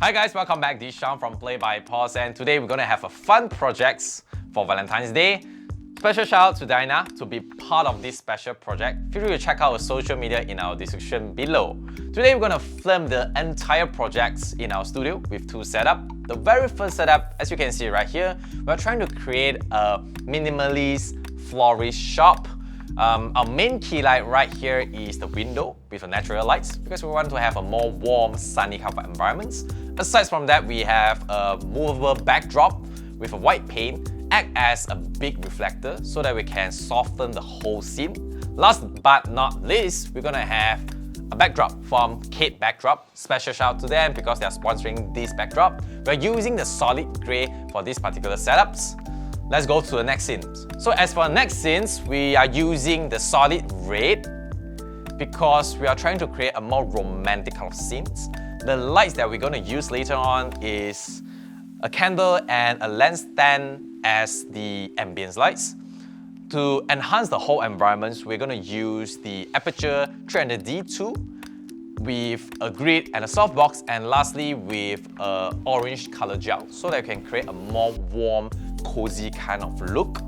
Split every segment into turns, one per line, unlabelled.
Hi guys, welcome back. This is Sean from PlayByPause, and today we're gonna have a fun project for Valentine's Day. Special shout out to Diana to be part of this special project. Feel free to check out our social media in our description below. Today we're gonna film the entire project in our studio with two setups. The very first setup, as you can see right here, we're trying to create a minimalist florist shop. Our main key light right here is the window with the natural lights because we want to have a more warm, sunny kind of environment. Aside from that, we have a movable backdrop with a white paint, act as a big reflector so that we can soften the whole scene. Last but not least, we're gonna have a backdrop from Katebackdrop. Special shout out to them because they are sponsoring this backdrop. We're using the solid grey for these particular setups. Let's go to the next scene. So as for the next scenes, we are using the solid red because we are trying to create a more romantic kind of scenes. The lights that we're going to use later on is a candle and a lamp stand as the ambience lights. To enhance the whole environment, we're going to use the Aperture 300D2 with a grid and a softbox, and lastly with a orange color gel so that we can create a more warm, cozy kind of look.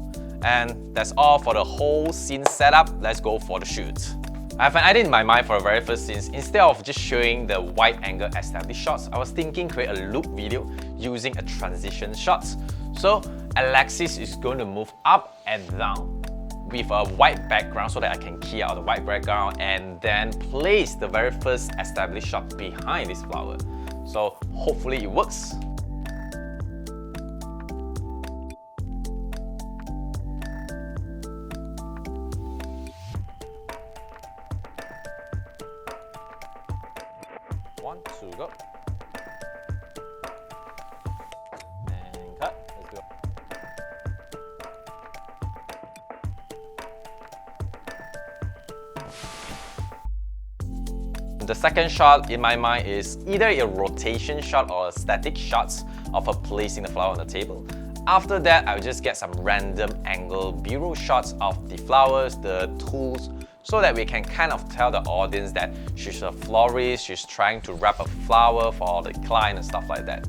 And that's all for the whole scene setup. Let's go for the shoot. I have an idea in my mind for the very first scene. Instead of just showing the wide angle established shots, I was thinking create a loop video using a transition shots. So Alexis is going to move up and down with a white background so that I can key out the white background and then place the very first established shot behind this flower. So hopefully it works. One, two, go. And cut. Let's go. The second shot in my mind is either a rotation shot or a static shots of her placing the flower on the table. After that, I'll just get some random angle B-roll shots of the flowers, the tools, so that we can kind of tell the audience that she's a florist, she's trying to wrap a flower for the client and stuff like that.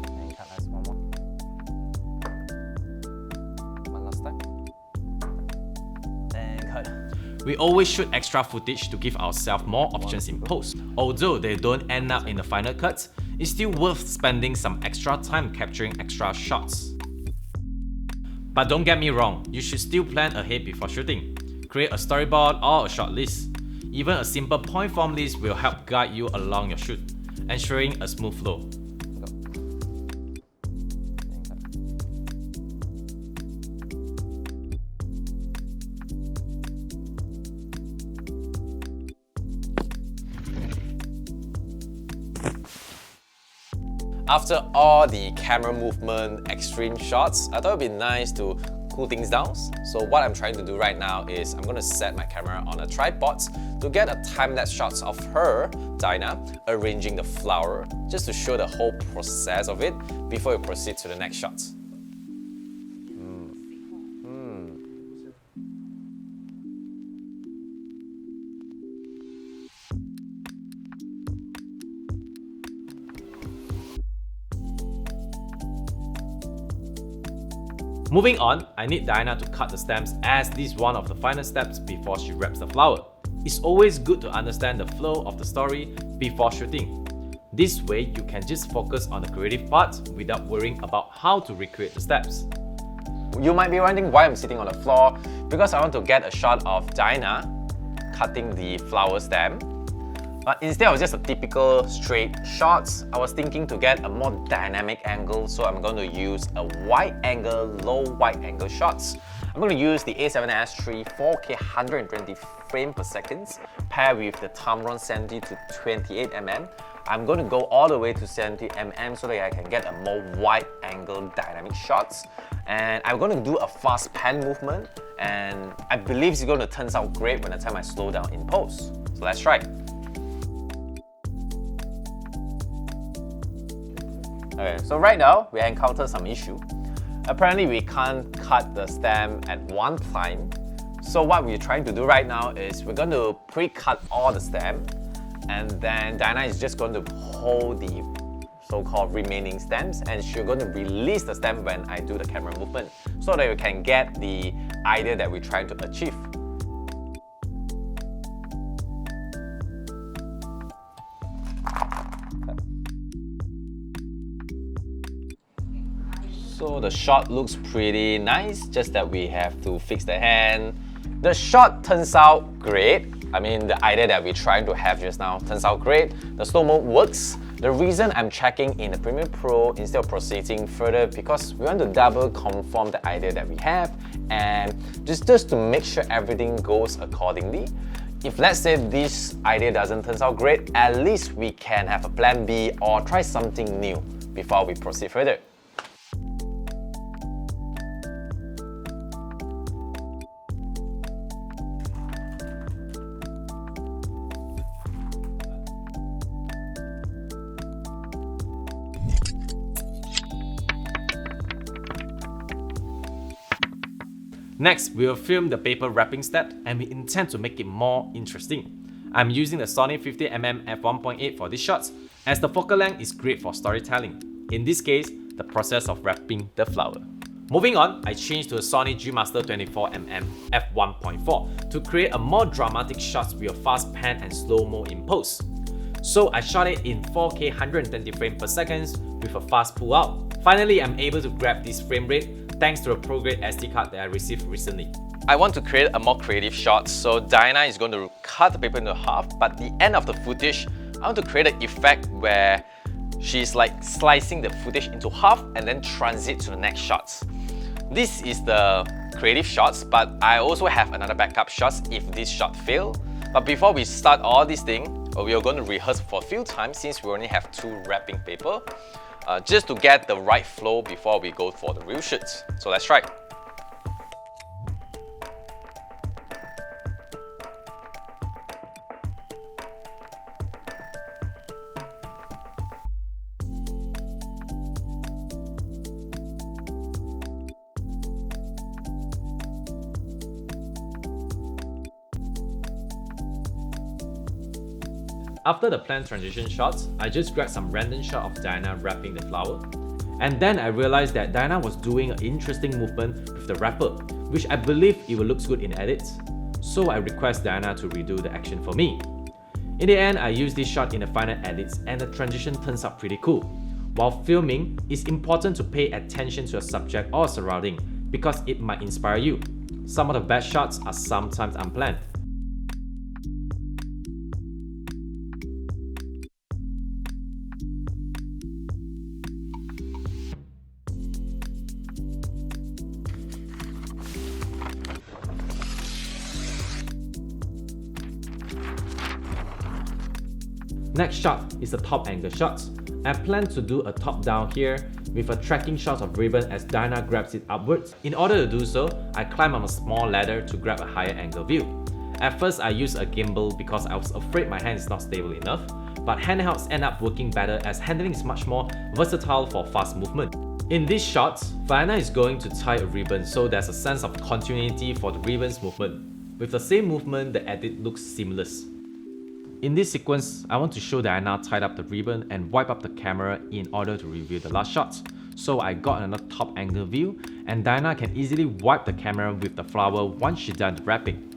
And cut last one more. One last time. And cut. We always shoot extra footage to give ourselves more options in post. Although they don't end up in the final cut, it's still worth spending some extra time capturing extra shots. But don't get me wrong, you should still plan ahead before shooting. Create a storyboard or a short list. Even a simple point form list will help guide you along your shoot, ensuring a smooth flow. After all the camera movement, extreme shots, I thought it'd be nice to cool things down. So what I'm trying to do right now is I'm going to set my camera on a tripod to get a time-lapse shots of her, Dinah, arranging the flower, just to show the whole process of it before we proceed to the next shots. Moving on, I need Diana to cut the stems as this is one of the final steps before she wraps the flower. It's always good to understand the flow of the story before shooting. This way, you can just focus on the creative part without worrying about how to recreate the steps. You might be wondering why I'm sitting on the floor, because I want to get a shot of Diana cutting the flower stem. But instead of just a typical straight shots, I was thinking to get a more dynamic angle, so I'm going to use a wide angle, low wide angle shots. I'm going to use the A7S III 4K 120 frames per second paired with the Tamron 70 to 28mm. I'm going to go all the way to 70mm so that I can get a more wide angle dynamic shots. And I'm going to do a fast pan movement, and I believe it's going to turn out great when the time I slow down in post. So let's try. Okay, so right now we encounter some issue. Apparently we can't cut the stem at one time, So what we're trying to do right now is we're going to pre-cut all the stem, and then Diana is just going to hold the so-called remaining stems, and she's going to release the stem when I do the camera movement, so that we can get the idea that we're trying to achieve. So the shot looks pretty nice, just that we have to fix the hand. The shot turns out great. I mean, the idea that we're trying to have just now turns out great. The slow-mo works. The reason I'm checking in the Premiere Pro instead of proceeding further, because we want to double confirm the idea that we have, and just to make sure everything goes accordingly. If let's say this idea doesn't turn out great, at least we can have a plan B or try something new before we proceed further. Next, we will film the paper wrapping step, and we intend to make it more interesting. I'm using the Sony 50mm f1.8 for these shots, as the focal length is great for storytelling. In this case, the process of wrapping the flower. Moving on, I changed to a Sony G Master 24mm f1.4 to create a more dramatic shots with a fast pan and slow-mo in post. So I shot it in 4K 120 frames per second with a fast pull out. Finally, I'm able to grab this frame rate thanks to a Pro-grade SD card that I received recently. I want to create a more creative shot, so Diana is going to cut the paper into half, but at the end of the footage, I want to create an effect where she's like slicing the footage into half and then transit to the next shots. This is the creative shots, but I also have another backup shots if this shot fails. But before we start all these things, we are going to rehearse for a few times since we only have 2 wrapping paper. Just to get the right flow before we go for the real shoots. So let's try. After the planned transition shots, I just grabbed some random shot of Diana wrapping the flower. And then I realized that Diana was doing an interesting movement with the wrapper, which I believe it will look good in edits. So I request Diana to redo the action for me. In the end, I used this shot in the final edits and the transition turns out pretty cool. While filming, it's important to pay attention to your subject or surrounding because it might inspire you. Some of the best shots are sometimes unplanned. Next shot is the top angle shot. I plan to do a top down here with a tracking shot of ribbon as Diana grabs it upwards. In order to do so, I climb on a small ladder to grab a higher angle view. At first I used a gimbal because I was afraid my hand is not stable enough, but handhelds end up working better as handling is much more versatile for fast movement. In this shot, Diana is going to tie a ribbon so there's a sense of continuity for the ribbon's movement. With the same movement, the edit looks seamless. In this sequence, I want to show Diana tied up the ribbon and wipe up the camera in order to reveal the last shot. So I got another top angle view and Diana can easily wipe the camera with the flower once she's done wrapping.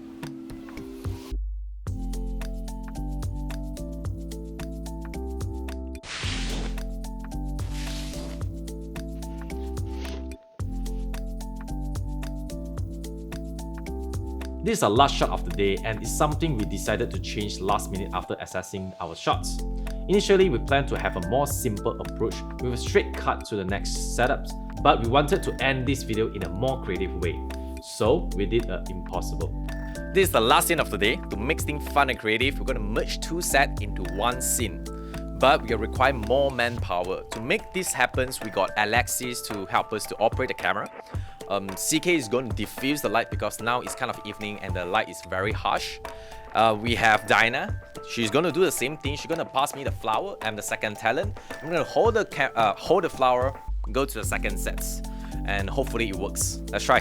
This is our last shot of the day and it's something we decided to change last minute after assessing our shots. Initially, we planned to have a more simple approach with a straight cut to the next setups, but we wanted to end this video in a more creative way. So we did the impossible. This is the last scene of the day. To make things fun and creative, we're going to merge 2 sets into 1 scene. But we require more manpower. To make this happen, we got Alexis to help us to operate the camera. CK is going to diffuse the light because now it's kind of evening and the light is very harsh. We have Diana. She's going to do the same thing. She's going to pass me the flower. I'm the second talent. I'm going to hold the flower, go to the second sets, and hopefully it works. Let's try.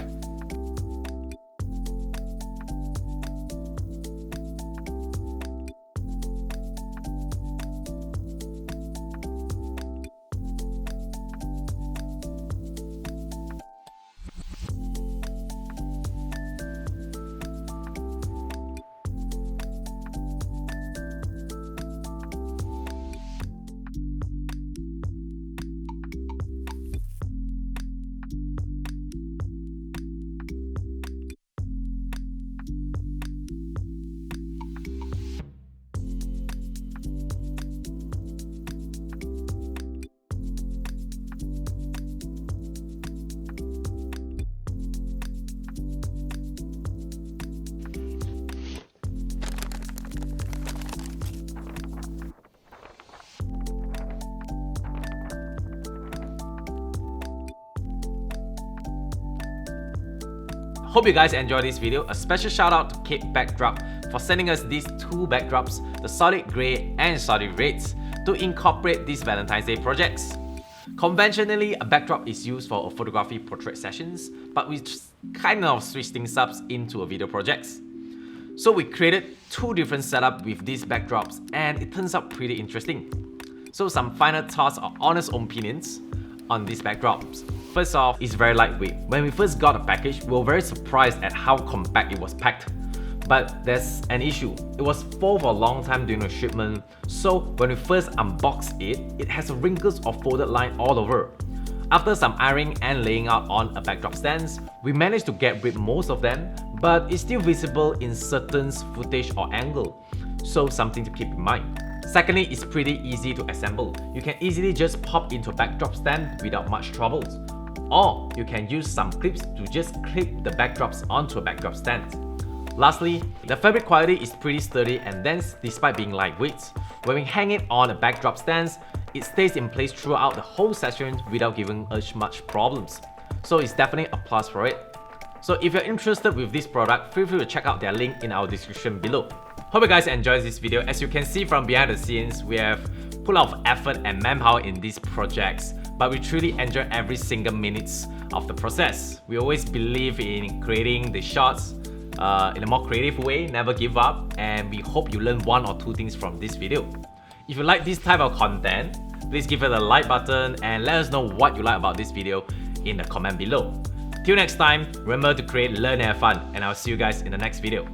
Hope you guys enjoyed this video. A special shout out to Katebackdrop for sending us these two backdrops, the solid grey and solid reds, to incorporate these Valentine's Day projects. Conventionally, a backdrop is used for photography portrait sessions, but we kind of switch things up into a video projects. So we created two different setups with these backdrops, and it turns out pretty interesting. So some final thoughts or honest opinions on these backdrops. First off, it's very lightweight. When we first got the package, we were very surprised at how compact it was packed. But there's an issue. It was full for a long time during the shipment, so when we first unboxed it, it has wrinkles or folded line all over. After some ironing and laying out on a backdrop stand, we managed to get rid of most of them, but it's still visible in certain footage or angle, so something to keep in mind. Secondly, it's pretty easy to assemble. You can easily just pop into a backdrop stand without much troubles. Or you can use some clips to just clip the backdrops onto a backdrop stand. Lastly, the fabric quality is pretty sturdy and dense despite being lightweight. When we hang it on a backdrop stand, it stays in place throughout the whole session without giving us much problems. So it's definitely a plus for it. So if you're interested with this product, feel free to check out their link in our description below. Hope you guys enjoyed this video. As you can see from behind the scenes, we have put a lot of effort and manpower in these projects, but we truly enjoy every single minute of the process. We always believe in creating the shots in a more creative way, never give up, and we hope you learn one or two things from this video. If you like this type of content, please give it a like button and let us know what you like about this video in the comment below. Till next time, remember to create, learn and have fun, and I'll see you guys in the next video.